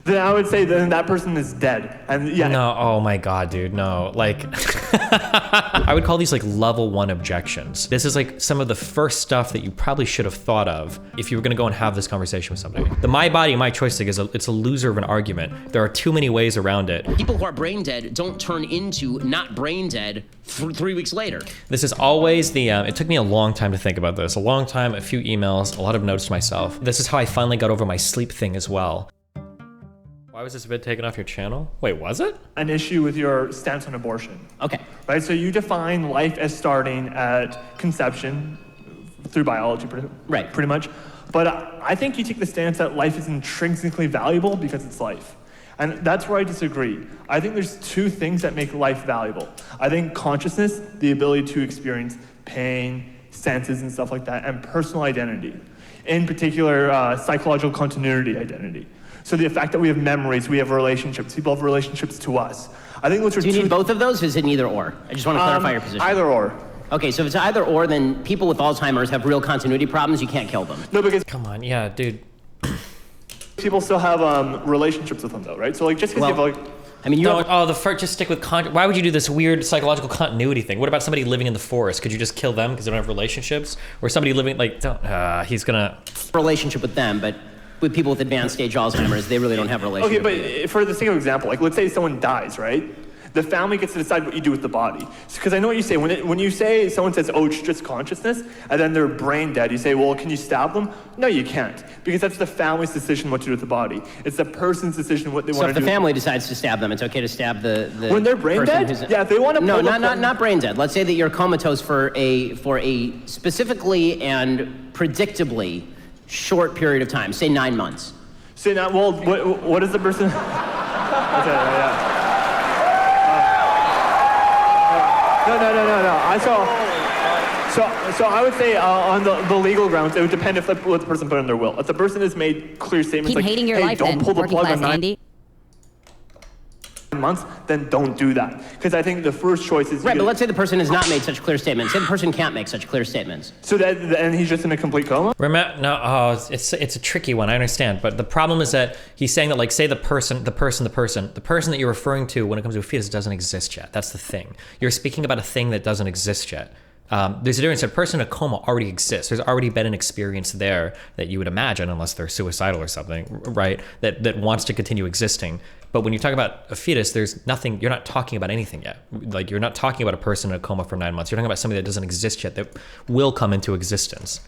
then I would say then that person is dead. And yeah. No, oh my God, dude, no. Like, I would call these like level 1 objections. This is like some of the first stuff that you probably should have thought of if you were gonna go and have this conversation with somebody. The my body, my choice thing it's a loser of an argument. There are too many ways around it. People who are brain dead don't turn into not brain dead 3 weeks later. This is always the, it took me a long time to think about this. A long time, a few emails, a lot of notes to myself. This is how I finally got over my sleep thing as well. Why was this vid taken off your channel? Wait, was it? An issue with your stance on abortion. Okay. Right, so you define life as starting at conception through biology, pretty much. But I think you take the stance that life is intrinsically valuable because it's life. And that's where I disagree. I think there's two things that make life valuable. I think consciousness, the ability to experience pain, senses and stuff like that, and personal identity. In particular, psychological continuity identity. So the fact that we have memories, we have relationships, people have relationships to us. I think those are Do you need both of those, or is it neither or? I just want to clarify your position. Either or. Okay, so if it's either or, then people with Alzheimer's have real continuity problems, you can't kill them. No, because Come on, yeah, dude. people still have relationships with them though, right? So like just because you have like, I mean, Just stick with why would you do this weird psychological continuity thing? What about somebody living in the forest? Could you just kill them because they don't have relationships? Or somebody living like, he's gonna... relationship with them, but with people with advanced stage Alzheimer's, they really don't have a relationship. Okay, but for the sake of example, like let's say someone dies, right? The family gets to decide what you do with the body. Because I know what you say, when you say, someone says, oh, it's just consciousness, and then they're brain dead, you say, well, can you stab them? No, you can't. Because that's the family's decision what to do with the body. It's the person's decision what they want to do. So if the family decides to stab them, it's okay to stab the when they're brain dead? Yeah, if they want to No, not brain dead. Let's say that you're comatose for a specifically and predictably short period of time, say 9 months. Say now, well, what is the person? Yeah. No. So I would say on the legal grounds, it would depend if what the person put in their will. If the person has made clear statements Keep like, hating your hey, life don't then, pull the plug on 9 Andy. months, then don't do that. Because I think the first choice is... Right, but let's say the person has not made such clear statements. Say the person can't make such clear statements. So and he's just in a complete coma? It's a tricky one, I understand. But the problem is that he's saying that, like, say the person that you're referring to when it comes to a fetus doesn't exist yet. That's the thing. You're speaking about a thing that doesn't exist yet. There's a difference. A person in a coma already exists. There's already been an experience there that you would imagine, unless they're suicidal or something, right? That wants to continue existing. But when you talk about a fetus, there's nothing, you're not talking about anything yet. Like, you're not talking about a person in a coma for 9 months. You're talking about something that doesn't exist yet that will come into existence.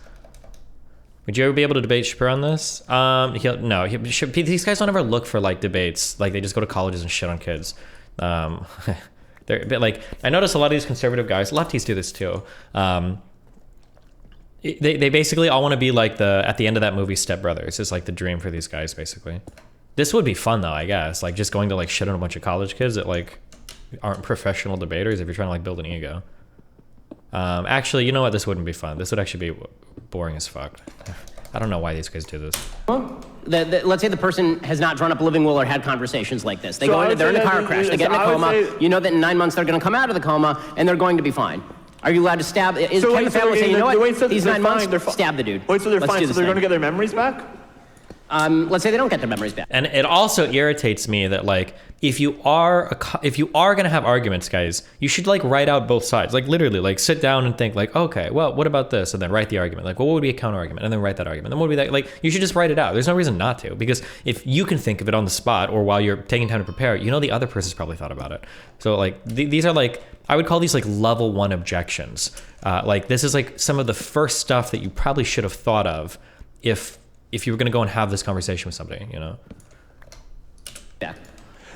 Would you ever be able to debate Shapiro on this? These guys don't ever look for like debates. Like, they just go to colleges and shit on kids. They're a bit like, I notice a lot of these conservative guys, lefties do this too. They basically all want to be like at the end of that movie, Step Brothers is like the dream for these guys, basically. This would be fun though, I guess. Like, just going to like shit on a bunch of college kids that like aren't professional debaters if you're trying to like build an ego. Actually, you know what? This wouldn't be fun. This would actually be boring as fuck. I don't know why these guys do this. Let's say the person has not drawn up a living will or had conversations like this. They're in a car crash, they get in a coma. You know that in 9 months they're going to come out of the coma and they're going to be fine. Are you allowed to stab? Can the family say, you know what? These 9 months, stab the dude. Wait, so they're fine. So they're going to get their memories back? Let's say they don't get their memories back. And it also irritates me that, like, if you are gonna have arguments, guys, you should like write out both sides. Like, literally, like, sit down and think, like, okay, well, what about this? And then write the argument. Like, well, what would be a counter argument? And then write that argument. Then what would be that? Like, you should just write it out. There's no reason not to, because if you can think of it on the spot or while you're taking time to prepare, you know the other person's probably thought about it. So like, these are like, I would call these like level 1 objections. Like, this is like some of the first stuff that you probably should have thought of if you were going to go and have this conversation with somebody, you know? Yeah.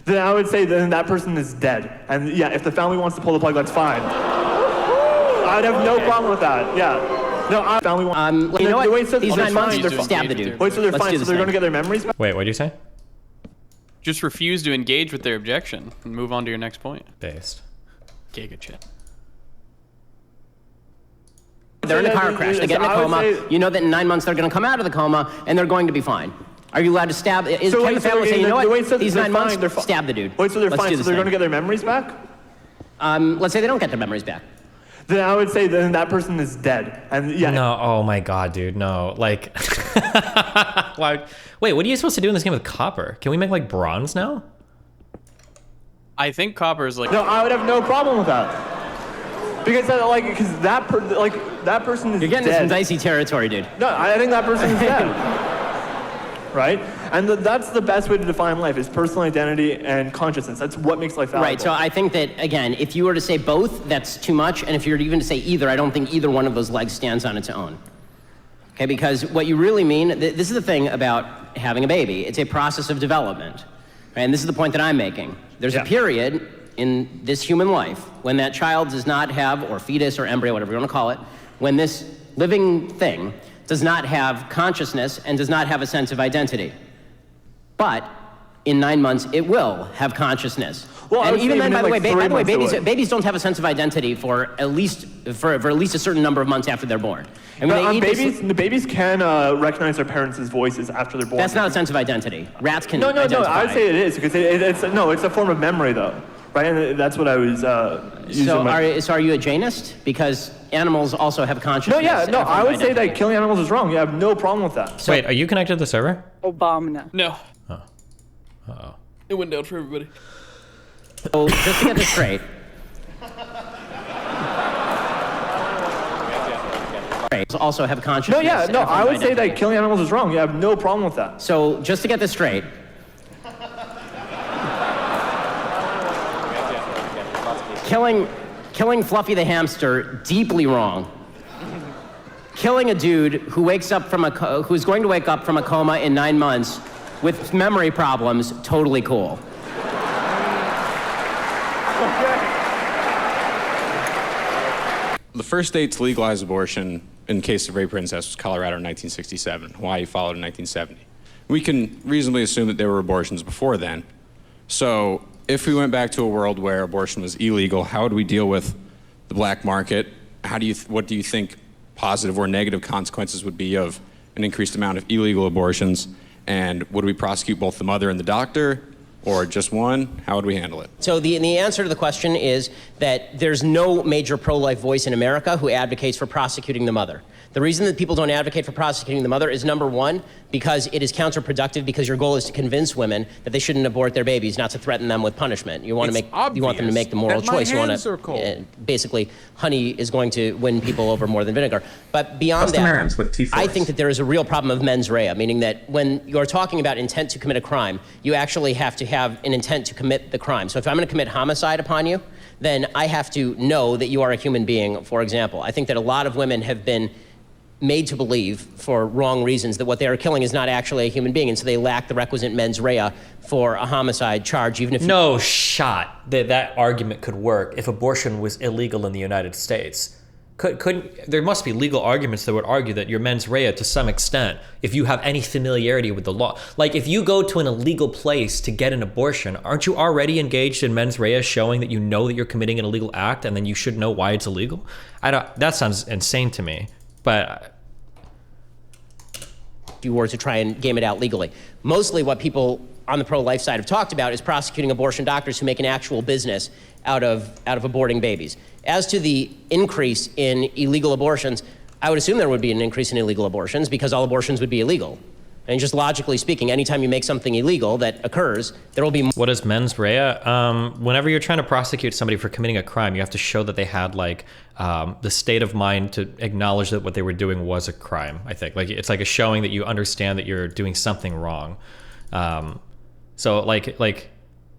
Then I would say then that person is dead. And yeah, if the family wants to pull the plug, that's fine. I'd have no problem with that, yeah. No, family wants... you know what? Wait, so these 9 months, they're stab the dude. Wait, so they're fine, so they're going to get their memories back? Wait, what did you say? Just refuse to engage with their objection and move on to your next point. Based. Giga shit. They're in a car crash, they get in a coma. You know that in 9 months they're going to come out of the coma and they're going to be fine. Are you allowed to stab? Can the family say, you know what? These 9 months, stab the dude. Wait, so they're fine, so they're going to get their memories back? Let's say they don't get their memories back. then I would say then that person is dead. And yeah. No, oh my God, dude, no. Like, like, wait, what are you supposed to do in this game with copper? Can we make like bronze now? I think copper is like. No, I would have no problem with that. Because that person is You're getting dead. into some dicey territory, dude. No, I think that person is dead. Right? And that's the best way to define life is personal identity and consciousness. That's what makes life valuable. Right, so I think that, again, if you were to say both, that's too much. And if you were even to say either, I don't think either one of those legs stands on its own. Okay, because what you really mean, this is the thing about having a baby. It's a process of development. Right? And this is the point that I'm making. There's a period in this human life when that child does not have, or fetus or embryo, whatever you want to call it, when this living thing does not have consciousness and does not have a sense of identity. But in 9 months, it will have consciousness. Well, and even then, by the way, babies don't have a sense of identity for at least a certain number of months after they're born. And when the babies can recognize their parents' voices after they're born. That's not a sense of identity. Rats can. No. identify. I would say it is because it's a form of memory though, right? And that's what I was using. So are you a Janist? Because animals also have consciousness. I would say that killing animals is wrong. You have no problem with that. So, wait, are you connected to the server? Obama. No. Oh. Uh-oh. It went down for everybody. So just to get this straight. Also have consciousness. I would say that killing animals is wrong. You have no problem with that. So just to get this straight. Killing Fluffy the hamster, deeply wrong. Killing a dude who who's going to wake up from a coma in 9 months with memory problems, totally cool. The first state to legalize abortion in case of rape or incest was Colorado in 1967. Hawaii followed in 1970. We can reasonably assume that there were abortions before then. So if we went back to a world where abortion was illegal, how would we deal with the black market? What do you think positive or negative consequences would be of an increased amount of illegal abortions? And would we prosecute both the mother and the doctor, or just one? How would we handle it? So the answer to the question is that there's no major pro-life voice in America who advocates for prosecuting the mother. The reason that people don't advocate for prosecuting the mother is, number one, because it is counterproductive, because your goal is to convince women that they shouldn't abort their babies, not to threaten them with punishment. You want them to make the moral choice. You want to basically, honey is going to win people over more than vinegar. But beyond that, I think that there is a real problem of mens rea, meaning that when you're talking about intent to commit a crime, you actually have to have an intent to commit the crime. So if I'm going to commit homicide upon you, then I have to know that you are a human being, for example. I think that a lot of women have been made to believe, for wrong reasons, that what they are killing is not actually a human being, and so they lack the requisite mens rea for a homicide charge, even if... No shot that argument could work if abortion was illegal in the United States. There must be legal arguments that would argue that your mens rea, to some extent, if you have any familiarity with the law. Like, if you go to an illegal place to get an abortion, aren't you already engaged in mens rea, showing that you know that you're committing an illegal act, and then you should know why it's illegal? That sounds insane to me. But you were to try and game it out legally. Mostly what people on the pro-life side have talked about is prosecuting abortion doctors who make an actual business out of aborting babies. As to the increase in illegal abortions, I would assume there would be an increase in illegal abortions because all abortions would be illegal. And just logically speaking, anytime you make something illegal that occurs, there will be more. What is mens rea? Whenever you're trying to prosecute somebody for committing a crime, you have to show that they had the state of mind to acknowledge that what they were doing was a crime. I think it's like a showing that you understand that you're doing something wrong. So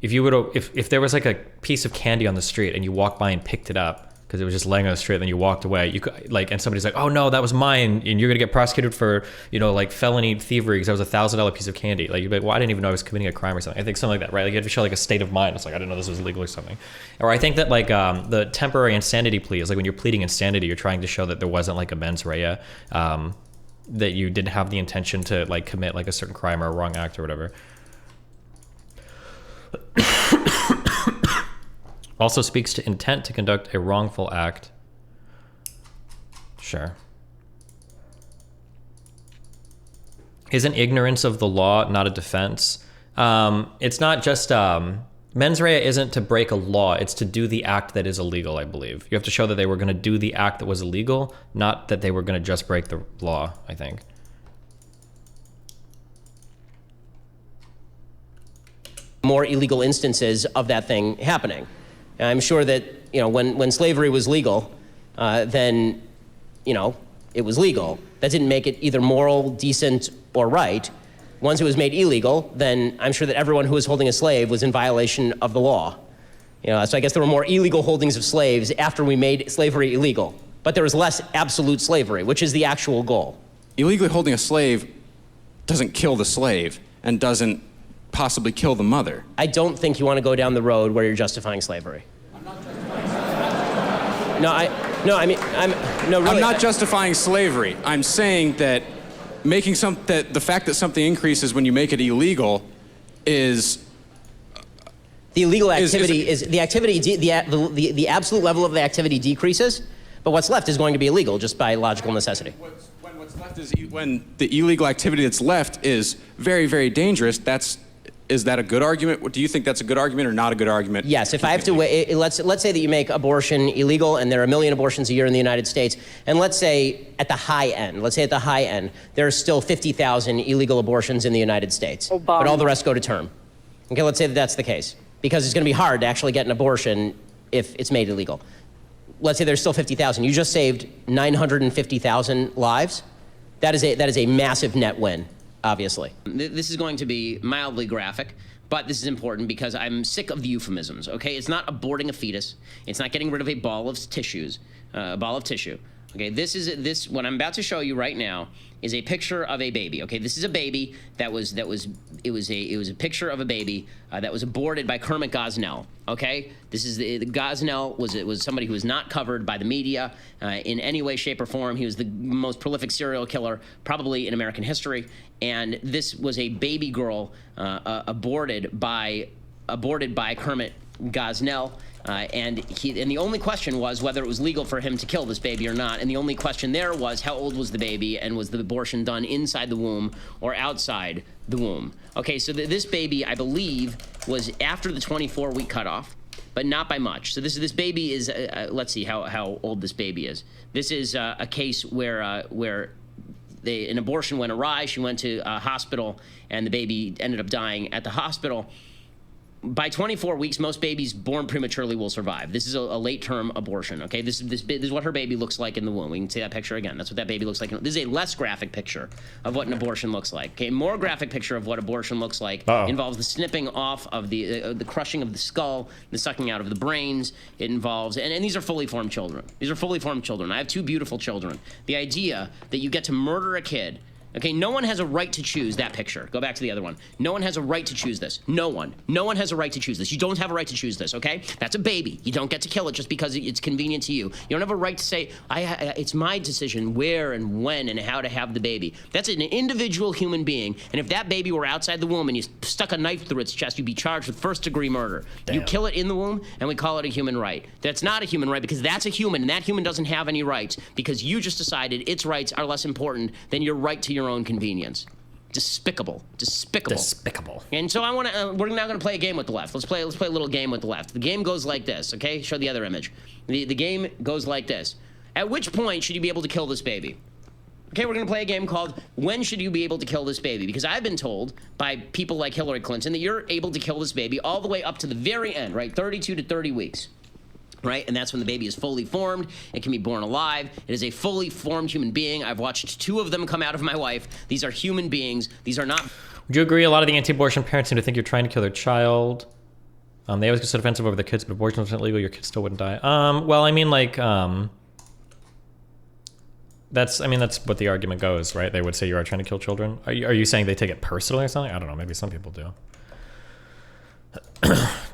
if you would if there was like a piece of candy on the street and you walked by and picked it up because it was just laying on the street, and then you walked away, you could and somebody's like, oh no, that was mine, and you're gonna get prosecuted for felony thievery because that was a $1,000 piece of candy. You'd be like, well, I didn't even know I was committing a crime or something. I think something like that, right? You have to show a state of mind. It's I didn't know this was illegal or something. Or I think that the temporary insanity plea is when you're pleading insanity, you're trying to show that there wasn't a mens rea, that you didn't have the intention to commit a certain crime or a wrong act or whatever. Also speaks to intent to conduct a wrongful act. Sure. Isn't ignorance of the law not a defense? It's not just Mens rea isn't to break a law, it's to do the act that is illegal, I believe. You have to show that they were going to do the act that was illegal, not that they were going to just break the law, I think. More illegal instances of that thing happening. And I'm sure that, when slavery was legal, then, it was legal. That didn't make it either moral, decent, or right. Once it was made illegal, then I'm sure that everyone who was holding a slave was in violation of the law. So I guess there were more illegal holdings of slaves after we made slavery illegal. But there was less absolute slavery, which is the actual goal. Illegally holding a slave doesn't kill the slave and doesn't possibly kill the mother. I don't think you want to go down the road where you're justifying slavery. I'm not justifying slavery. I'm saying that the fact that something increases when you make it illegal is the illegal activity the absolute level of the activity decreases, but what's left is going to be illegal just by logical necessity. When the illegal activity that's left is very, very dangerous, is that a good argument? Do you think that's a good argument or not a good argument? Yes, if I have to wait, let's say that you make abortion illegal and there are 1 million abortions a year in the United States, and let's say at the high end, there are still 50,000 illegal abortions in the United States, but all the rest go to term. Okay, let's say that that's the case, because it's going to be hard to actually get an abortion if it's made illegal. Let's say there's still 50,000. You just saved 950,000 lives. That is a massive net win. Obviously. This is going to be mildly graphic, but this is important because I'm sick of the euphemisms, okay? It's not aborting a fetus. It's not getting rid of a ball of tissue. Okay, what I'm about to show you right now is a picture of a baby. Okay, this is a baby it was a picture of a baby that was aborted by Kermit Gosnell. Okay, this is the Gosnell was somebody who was not covered by the media in any way, shape, or form. He was the most prolific serial killer probably in American history, and this was a baby girl aborted by Kermit Gosnell. And the only question was whether it was legal for him to kill this baby or not. And the only question there was how old was the baby and was the abortion done inside the womb or outside the womb. Okay, so this baby, I believe, was after the 24-week cutoff, but not by much. So this baby is, let's see how old this baby is. This is a case where an abortion went awry. She went to a hospital, and the baby ended up dying at the hospital. By 24 weeks, most babies born prematurely will survive. This is a late-term abortion, okay? This is what her baby looks like in the womb. We can see that picture again. That's what that baby looks like. This is a less graphic picture of what an abortion looks like, okay? More graphic picture of what abortion looks like involves the snipping off of the crushing of the skull, the sucking out of the brains. It involves, and these are fully formed children. These are fully formed children. I have 2 beautiful children. The idea that you get to murder a kid. Okay, no one has a right to choose that picture. Go back to the other one. No one has a right to choose this. No one. No one has a right to choose this. You don't have a right to choose this, okay? That's a baby. You don't get to kill it just because it's convenient to you. You don't have a right to say, it's my decision where and when and how to have the baby. That's an individual human being, and if that baby were outside the womb and you stuck a knife through its chest, you'd be charged with first-degree murder. Damn. You kill it in the womb, and we call it a human right. That's not a human right because that's a human, and that human doesn't have any rights because you just decided its rights are less important than your right to your own convenience. Despicable. And so we're now going to play a game with the left. Let's play a little game with the left. The game goes like this, okay? Show the other image. The game goes like this. At which point should you be able to kill this baby? Okay, we're going to play a game called When Should You Be Able to Kill This Baby? Because I've been told by people like Hillary Clinton that you're able to kill this baby all the way up to the very end, right? 32 to 30 weeks. Right? And that's when the baby is fully formed. It can be born alive. It is a fully formed human being. I've watched 2 of them come out of my wife. These are human beings. These are not... Would you agree a lot of the anti-abortion parents seem to think you're trying to kill their child? They always get so defensive over their kids, but abortion wasn't legal, your kids still wouldn't die. Well, I mean, like, that's what the argument goes, right? They would say you are trying to kill children. Are you saying they take it personally or something? I don't know. Maybe some people do.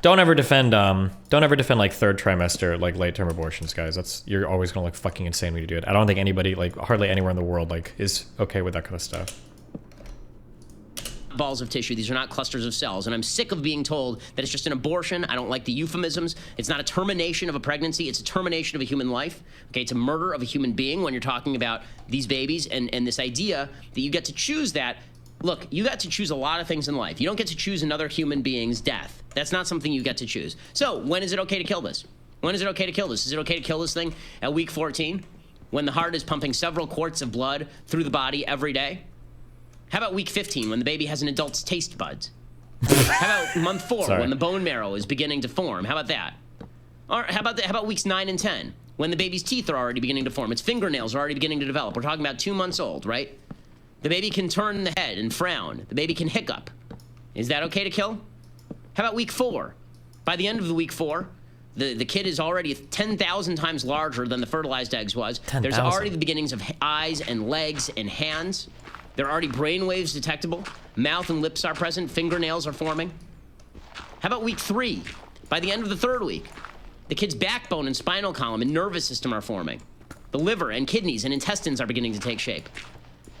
Don't ever defend like 3rd trimester, like late-term abortions, guys. You're always gonna look fucking insane when you do it. I don't think anybody, like hardly anywhere in the world, like is okay with that kind of stuff. Balls of tissue. These are not clusters of cells. And I'm sick of being told that it's just an abortion. I don't like the euphemisms. It's not a termination of a pregnancy. It's a termination of a human life. Okay, it's a murder of a human being when you're talking about these babies. And this idea that you get to choose that Look, you got to choose a lot of things in life. You don't get to choose another human being's death. That's not something you get to choose. So when is it okay to kill this? When is it okay to kill this? Is it okay to kill this thing at week 14? When the heart is pumping several quarts of blood through the body every day? How about week 15, when the baby has an adult's taste buds? How about month 4, when the bone marrow is beginning to form? How about that? Or how about weeks 9 and 10, when the baby's teeth are already beginning to form? Its fingernails are already beginning to develop. We're talking about 2 months old, right? The baby can turn the head and frown. The baby can hiccup. Is that okay to kill? How about week 4? By the end of the week 4, the kid is already 10,000 times larger than the fertilized eggs was. 10,000. There's already the beginnings of eyes and legs and hands. There are already brain waves detectable. Mouth and lips are present. Fingernails are forming. How about week 3? By the end of the 3rd week, the kid's backbone and spinal column and nervous system are forming. The liver and kidneys and intestines are beginning to take shape.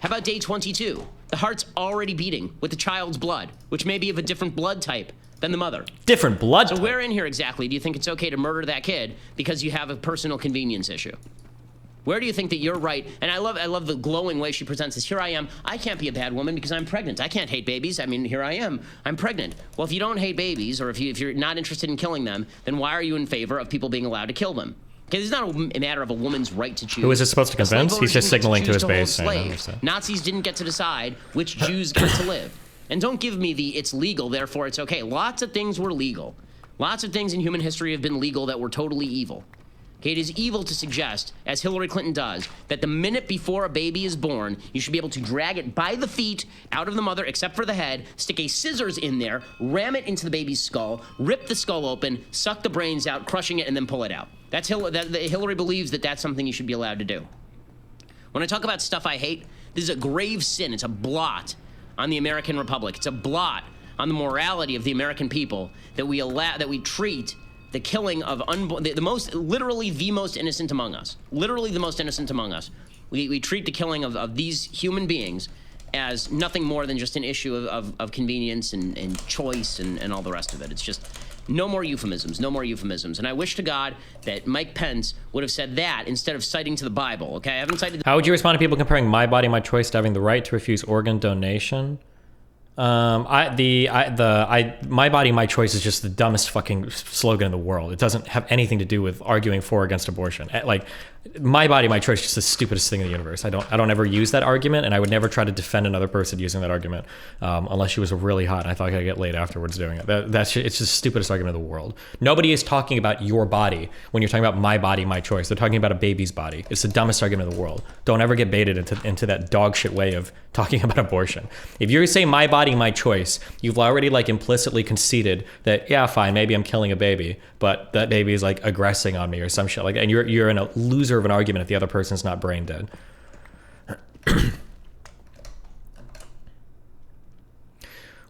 How about day 22? The heart's already beating with the child's blood, which may be of a different blood type than the mother. Different blood type? So where in here exactly do you think it's okay to murder that kid because you have a personal convenience issue? Where do you think that you're right? And I love the glowing way she presents this. Here I am. I can't be a bad woman because I'm pregnant. I can't hate babies. I mean, here I am. I'm pregnant. Well, if you don't hate babies, or if you're not interested in killing them, then why are you in favor of people being allowed to kill them? Because it's not a matter of a woman's right to choose. Who is it supposed to convince? He's just signaling to his base. Nazis didn't get to decide which Jews get to live. And don't give me the it's legal, therefore it's okay. Lots of things were legal. Lots of things in human history have been legal that were totally evil. Okay, it is evil to suggest, as Hillary Clinton does, that the minute before a baby is born, you should be able to drag it by the feet out of the mother, except for the head, stick a scissors in there, ram it into the baby's skull, rip the skull open, suck the brains out, crushing it, and then pull it out. Hillary believes that that's something you should be allowed to do. When I talk about stuff I hate, this is a grave sin. It's a blot on the American Republic. It's a blot on the morality of the American people that we treat the killing of literally the most innocent among us. Literally the most innocent among us. We treat the killing of these human beings as nothing more than just an issue of convenience and choice and all the rest of it. It's just no more euphemisms, no more euphemisms. And I wish to God that Mike Pence would have said that instead of citing to the Bible, okay? I haven't cited How would you respond to people comparing my body, my choice to having the right to refuse organ donation? My body, my choice is just the dumbest fucking slogan in the world. It doesn't have anything to do with arguing for or against abortion. Like, my body, my choice is just the stupidest thing in the universe. I don't ever use that argument, and I would never try to defend another person using that argument, unless she was really hot and I thought I could get laid afterwards doing it. It's just the stupidest argument in the world. Nobody is talking about your body when you're talking about my body, my choice. They're talking about a baby's body. It's the dumbest argument in the world. Don't ever get baited into that dog shit way of talking about abortion. If you say my body, my choice, you've already like implicitly conceded that, yeah, fine, maybe I'm killing a baby, but that baby is like aggressing on me or some shit like that. And you're in a loser of an argument if the other person's not brain dead.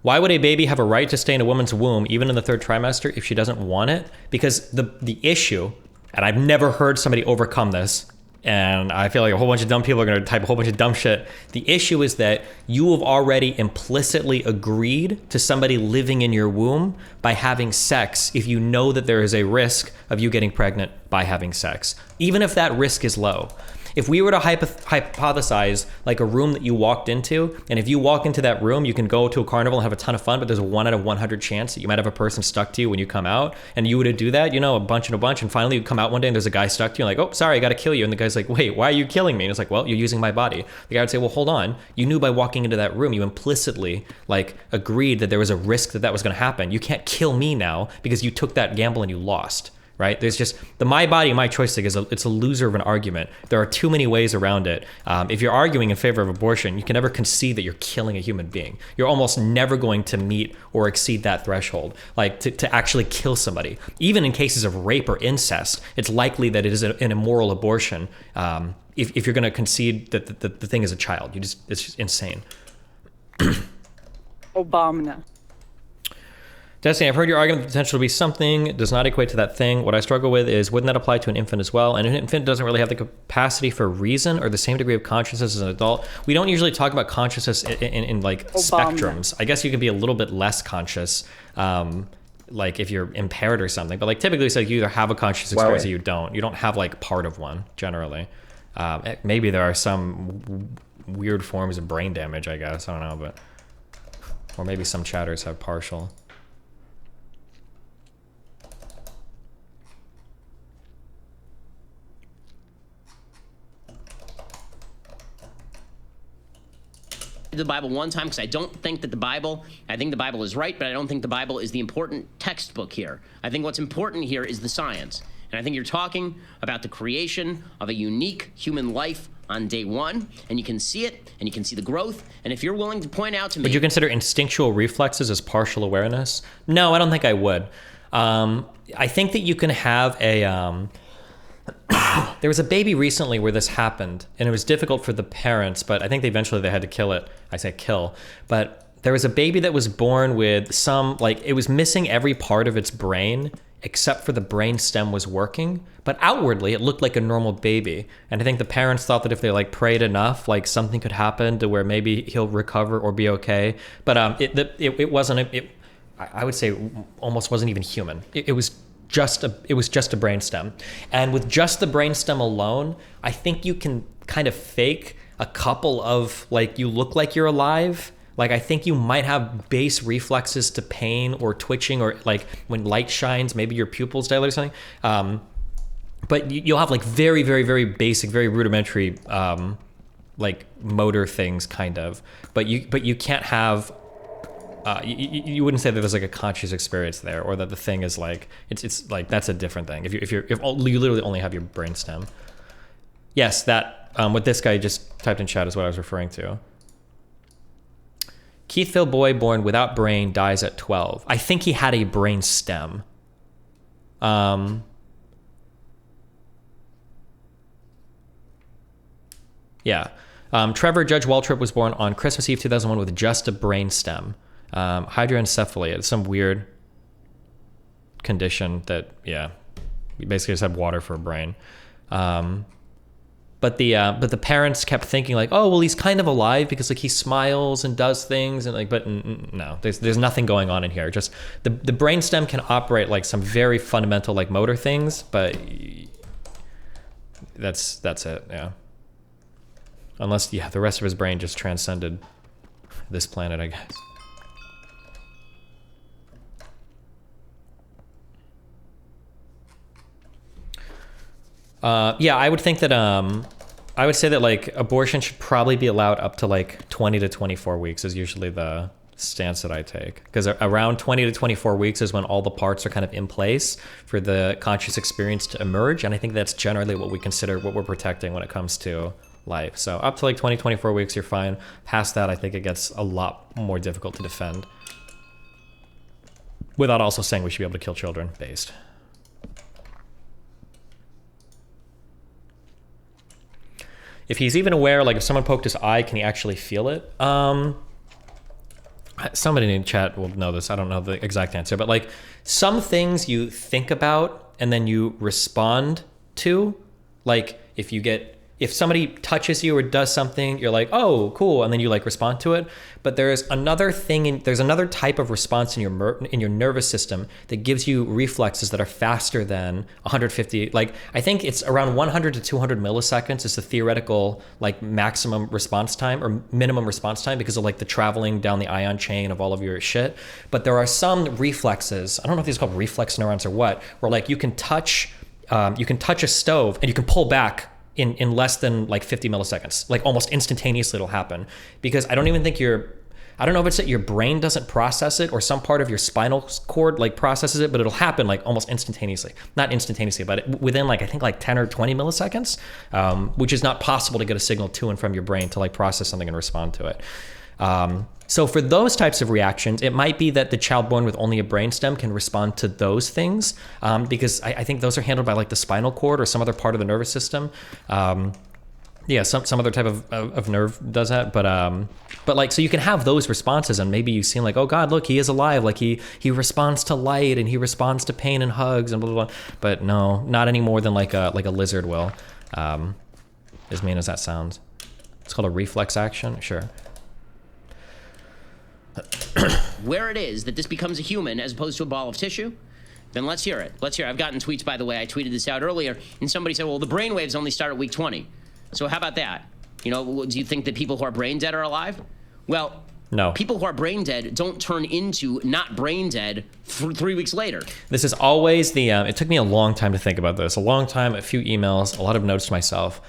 Why would a baby have a right to stay in a woman's womb even in the 3rd trimester if she doesn't want it? Because the issue, and I've never heard somebody overcome this, and I feel like a whole bunch of dumb people are going to type a whole bunch of dumb shit. The issue is that you have already implicitly agreed to somebody living in your womb by having sex if you know that there is a risk of you getting pregnant by having sex, even if that risk is low. If we were to hypothesize like a room that you walked into, and if you walk into that room, you can go to a carnival and have a ton of fun, but there's a 1 out of 100 chance that you might have a person stuck to you when you come out, and you were to do that, a bunch and finally you come out one day and there's a guy stuck to you, like, oh, sorry, I gotta kill you. And the guy's like, wait, why are you killing me? And it's like, well, you're using my body. The guy would say, well, hold on. You knew by walking into that room, you implicitly like agreed that there was a risk that was gonna happen. You can't kill me now because you took that gamble and you lost. Right? There's just the my body, my choice thing it's a loser of an argument. There are too many ways around it. If you're arguing in favor of abortion, you can never concede that you're killing a human being. You're almost never going to meet or exceed that threshold, like to actually kill somebody. Even in cases of rape or incest, it's likely that it is an immoral abortion. If you're going to concede that the thing is a child, it's just insane. Obama. Destiny, I've heard your argument the potential to be something does not equate to that thing. What I struggle with is, wouldn't that apply to an infant as well? And an infant doesn't really have the capacity for reason or the same degree of consciousness as an adult. We don't usually talk about consciousness in like spectrums. I guess you can be a little bit less conscious, like if you're impaired or something. But like typically, it's like you either have a conscious experience or you don't. You don't have like part of one generally. Maybe there are some weird forms of brain damage, I guess. I don't know, but. Or maybe some chatters have partial. The Bible one time because I don't think that I think the Bible is right, but I don't think the Bible is the important textbook here. I think what's important here is the science. And I think you're talking about the creation of a unique human life on day one, and you can see it, and you can see the growth, and if you're willing to point out to me... Would you consider instinctual reflexes as partial awareness? No, I don't think I would. I think that you can have a... There was a baby recently where this happened, and it was difficult for the parents, but I think eventually they had to kill it. I say kill. But there was a baby that was born with some, like, it was missing every part of its brain, except for the brain stem was working. But outwardly, it looked like a normal baby. And I think the parents thought that if they, like, prayed enough, like, something could happen to where maybe he'll recover or be okay. But it wasn't, I would say almost wasn't even human. It was just a brainstem. And with just the brainstem alone, I think you can kind of fake a couple of, like, you look like you're alive. Like, I think you might have base reflexes to pain or twitching, or like when light shines, maybe your pupils dilate or something. But you'll have like very, very, very basic, very rudimentary, like motor things kind of, but you can't have, you wouldn't say that there's like a conscious experience there, or that the thing is like, it's like, that's a different thing. If you literally only have your brainstem. Yes, that, what this guy just typed in chat is what I was referring to. Keithville boy born without brain dies at 12. I think he had a brain stem. Yeah. Trevor Judge Waltrip was born on Christmas Eve 2001 with just a brain stem. Hydroencephaly. It's some weird condition that, yeah, you basically just have water for a brain. But the parents kept thinking like, oh, well, he's kind of alive because like he smiles and does things and like, but no, there's nothing going on in here. Just the brainstem can operate like some very fundamental like motor things, but that's it. Yeah. Unless the rest of his brain just transcended this planet, I guess. Yeah, I would think that I would say that like abortion should probably be allowed up to like 20 to 24 weeks is usually the stance that I take, because around 20 to 24 weeks is when all the parts are kind of in place for the conscious experience to emerge, and I think that's generally what we consider what we're protecting when it comes to life. So up to like 20, 24 weeks, you're fine. Past that, I think it gets a lot more difficult to defend, without also saying we should be able to kill children based. If he's even aware, like if someone poked his eye, can he actually feel it? Somebody in the chat will know this. I don't know the exact answer, but like some things you think about and then you respond to, like if somebody touches you or does something, you're like, oh, cool, and then you like respond to it. But there's another thing, there's another type of response in your nervous system that gives you reflexes that are faster than 150. Like I think it's around 100 to 200 milliseconds is the theoretical like maximum response time or minimum response time because of like the traveling down the ion chain of all of your shit. But there are some reflexes, I don't know if these are called reflex neurons or what, where like you can touch a stove and you can pull back in less than like 50 milliseconds, like almost instantaneously it'll happen. Because I don't even think I don't know if it's that your brain doesn't process it or some part of your spinal cord like processes it, but it'll happen like almost instantaneously. Not instantaneously, but within like, I think like 10 or 20 milliseconds, which is not possible to get a signal to and from your brain to like process something and respond to it. So for those types of reactions, it might be that the child born with only a brainstem can respond to those things, because I think those are handled by like the spinal cord or some other part of the nervous system. Yeah, some other type of nerve does that, but like, so you can have those responses and maybe you've seen like, oh God, look, he is alive. Like he responds to light and he responds to pain and hugs and blah, blah, blah. But no, not any more than like a lizard will, as mean as that sounds. It's called a reflex action, sure. Where it is that this becomes a human as opposed to a ball of tissue, then let's hear it. Let's hear it. I've gotten tweets, by the way. I tweeted this out earlier, and somebody said, well, the brainwaves only start at week 20. So how about that? You know, do you think that people who are brain dead are alive? Well, No. People who are brain dead don't turn into not brain dead 3 weeks later. This is always the, it took me a long time to think about this, a long time, a few emails, a lot of notes to myself.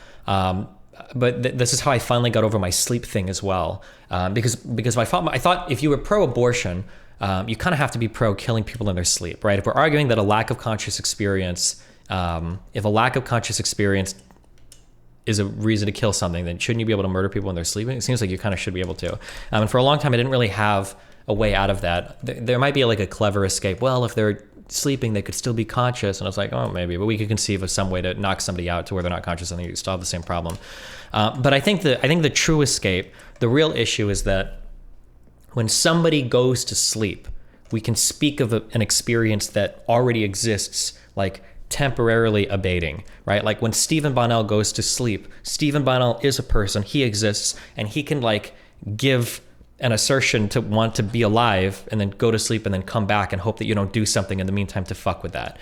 But this is how I finally got over my sleep thing as well. Because I thought if you were pro-abortion, you kind of have to be pro-killing people in their sleep, right? If we're arguing that a lack of conscious experience, if a lack of conscious experience is a reason to kill something, then shouldn't you be able to murder people when they're sleeping? It seems like you kind of should be able to. And for a long time, I didn't really have a way out of that. There might be like a clever escape. Well, if they're sleeping, they could still be conscious. And I was like, oh, maybe, but we could conceive of some way to knock somebody out to where they're not conscious and you still have the same problem. But I think the true escape, the real issue is that when somebody goes to sleep, we can speak of an experience that already exists, like temporarily abating, right? Like when Stephen Bonnell goes to sleep, Stephen Bonnell is a person, he exists, and he can like give an assertion to want to be alive and then go to sleep and then come back and hope that you don't do something in the meantime to fuck with that.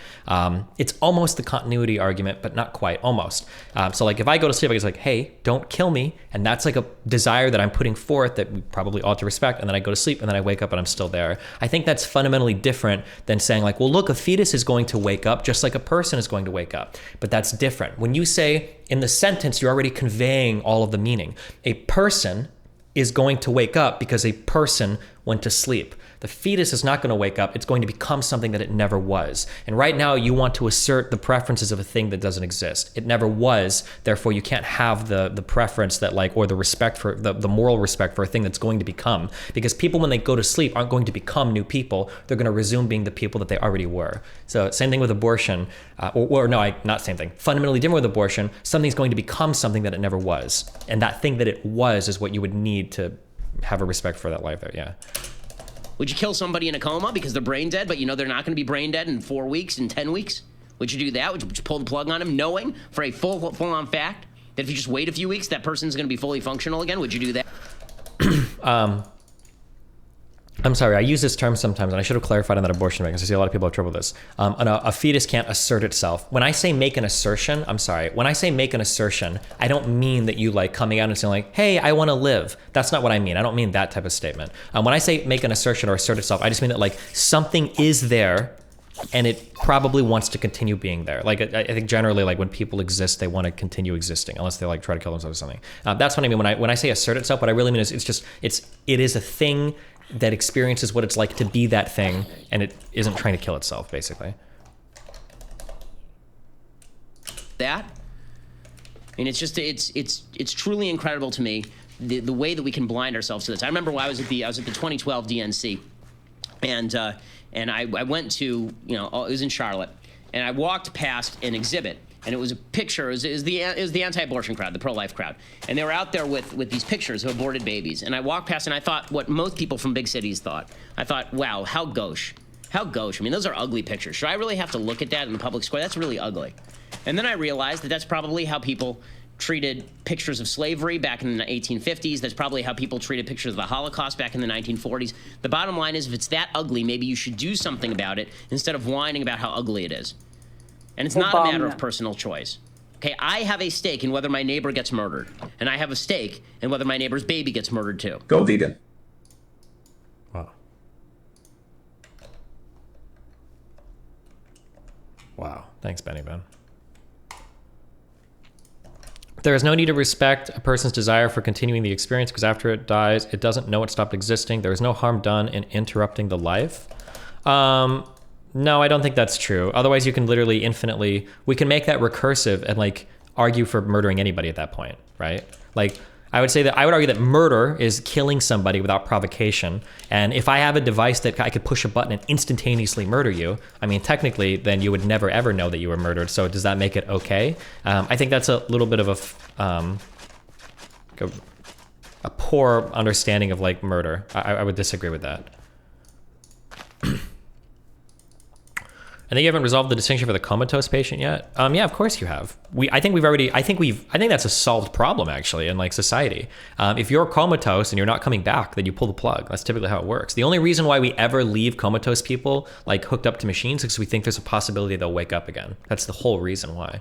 It's almost the continuity argument, but not quite, almost. So like if I go to sleep, I was like, hey, don't kill me. And that's like a desire that I'm putting forth that we probably ought to respect. And then I go to sleep and then I wake up and I'm still there. I think that's fundamentally different than saying like, well, look, a fetus is going to wake up just like a person is going to wake up. But that's different. When you say in the sentence, you're already conveying all of the meaning. A person is going to wake up because a person went to sleep. The fetus is not going to wake up. It's going to become something that it never was. And right now you want to assert the preferences of a thing that doesn't exist. It never was. Therefore, you can't have the preference that like, or the respect for the moral respect for a thing that's going to become. Because people, when they go to sleep, aren't going to become new people. They're going to resume being the people that they already were. So same thing with abortion, not same thing. Fundamentally different with abortion, something's going to become something that it never was. And that thing that it was is what you would need to have a respect for that life there, yeah. Would you kill somebody in a coma because they're brain dead, but you know they're not going to be brain dead in 4 weeks, in 10 weeks? Would you do that? Would you pull the plug on him, knowing for a full-on fact that if you just wait a few weeks, that person's going to be fully functional again? Would you do that? I'm sorry, I use this term sometimes, and I should have clarified on that abortion because I see a lot of people have trouble with this. A fetus can't assert itself. When I say make an assertion, when I say make an assertion, I don't mean that you like coming out and saying like, hey, I want to live. That's not what I mean. I don't mean that type of statement. When I say make an assertion or assert itself, I just mean that like something is there and it probably wants to continue being there. Like I think generally like when people exist, they want to continue existing unless they like try to kill themselves or something. That's what I mean when I say assert itself. What I really mean is it is a thing that experiences what it's like to be that thing, and it isn't trying to kill itself, basically. That? I mean, it's truly incredible to me the way that we can blind ourselves to this. I remember when I was at the 2012 DNC, and I went to, it was in Charlotte, and I walked past an exhibit. And it was a picture, it was the anti-abortion crowd, the pro-life crowd. And they were out there with these pictures of aborted babies. And I walked past and I thought what most people from big cities thought. I thought, wow, how gauche. How gauche. I mean, those are ugly pictures. Should I really have to look at that in the public square? That's really ugly. And then I realized that that's probably how people treated pictures of slavery back in the 1850s. That's probably how people treated pictures of the Holocaust back in the 1940s. The bottom line is, if it's that ugly, maybe you should do something about it instead of whining about how ugly it is. And it's not a matter of personal choice. Okay, I have a stake in whether my neighbor gets murdered. And I have a stake in whether my neighbor's baby gets murdered too. Go vegan. Wow. Wow. Thanks, Benny Ben. There is no need to respect a person's desire for continuing the experience because after it dies, it doesn't know it stopped existing. There is no harm done in interrupting the life. No, I don't think that's true. Otherwise, you can literally infinitely, we can make that recursive and like argue for murdering anybody at that point, right? Like I would argue that murder is killing somebody without provocation. And if I have a device that I could push a button and instantaneously murder you, I mean, technically, then you would never ever know that you were murdered. So does that make it okay? I think that's a little bit of a poor understanding of like murder. I would disagree with that. I think you haven't resolved the distinction for the comatose patient yet. Yeah, of course you have. I think that's a solved problem actually in like society. If you're comatose and you're not coming back, then you pull the plug. That's typically how it works. The only reason why we ever leave comatose people like hooked up to machines is because we think there's a possibility they'll wake up again. That's the whole reason why.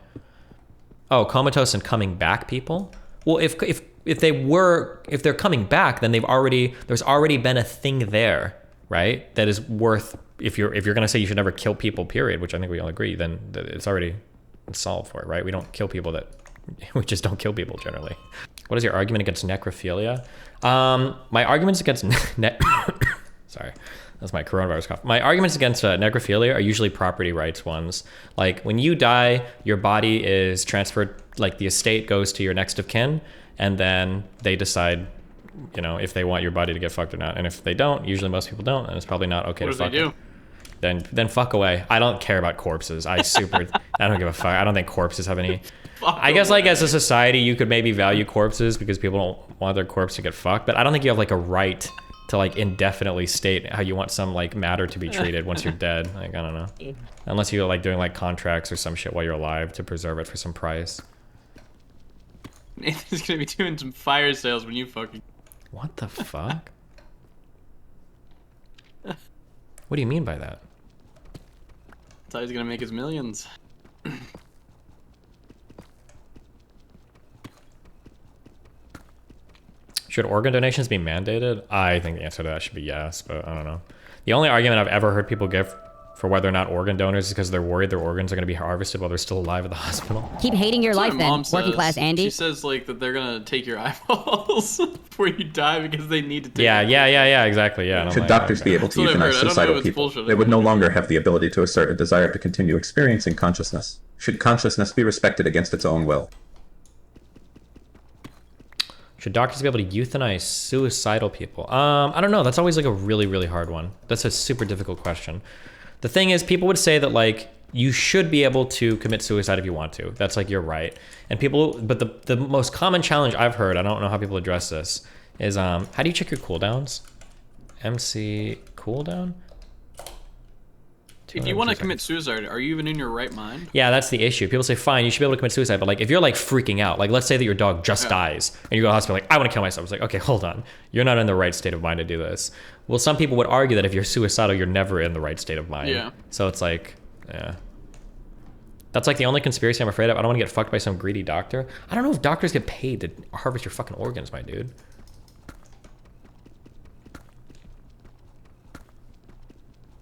Oh, comatose and coming back people? Well, if if they're coming back, then there's already been a thing there, right? That is worth, if you're gonna say you should never kill people, period, which I think we all agree, then it's already solved for it, right? We don't kill people we just don't kill people generally. What is your argument against necrophilia? My arguments against sorry, that's my coronavirus cough. My arguments against necrophilia are usually property rights ones. Like when you die, your body is transferred, like the estate goes to your next of kin, and then they decide, if they want your body to get fucked or not. And if they don't, usually most people don't, and it's probably not okay to fuck them. Then fuck away. I don't care about corpses. I don't give a fuck. I don't think corpses have any. I guess like as a society, you could maybe value corpses because people don't want their corpse to get fucked, but I don't think you have like a right to like indefinitely state how you want some like matter to be treated once you're dead. Like, I don't know. Unless you're like doing like contracts or some shit while you're alive to preserve it for some price. Nathan's gonna be doing some fire sales when you fucking. What the fuck? What do you mean by that? That's how he's gonna make his millions. Should organ donations be mandated? I think the answer to that should be yes, but I don't know. The only argument I've ever heard people give for whether or not organ donors is because they're worried their organs are going to be harvested while they're still alive at the hospital. Keep hating your life then, working class Andy. She says like that they're going to take your eyeballs before you die because they need to take Yeah, exactly, yeah. Should doctors be able to euthanize suicidal people? They would no longer have the ability to assert a desire to continue experiencing consciousness. Should consciousness be respected against its own will? Should doctors be able to euthanize suicidal people? I don't know. That's always like a really, really hard one. That's a super difficult question. The thing is, people would say that like you should be able to commit suicide if you want to. That's like your right. And but the most common challenge I've heard, I don't know how people address this, is how do you check your cooldowns? MC cooldown? If you want to commit suicide, are you even in your right mind? Yeah, that's the issue. People say, fine, you should be able to commit suicide, but like if you're like freaking out, like let's say that your dog just dies and you go to the hospital like, I want to kill myself. It's like, okay, hold on. You're not in the right state of mind to do this. Well, some people would argue that if you're suicidal, you're never in the right state of mind. Yeah. So it's like, yeah. That's like the only conspiracy I'm afraid of. I don't want to get fucked by some greedy doctor. I don't know if doctors get paid to harvest your fucking organs, my dude.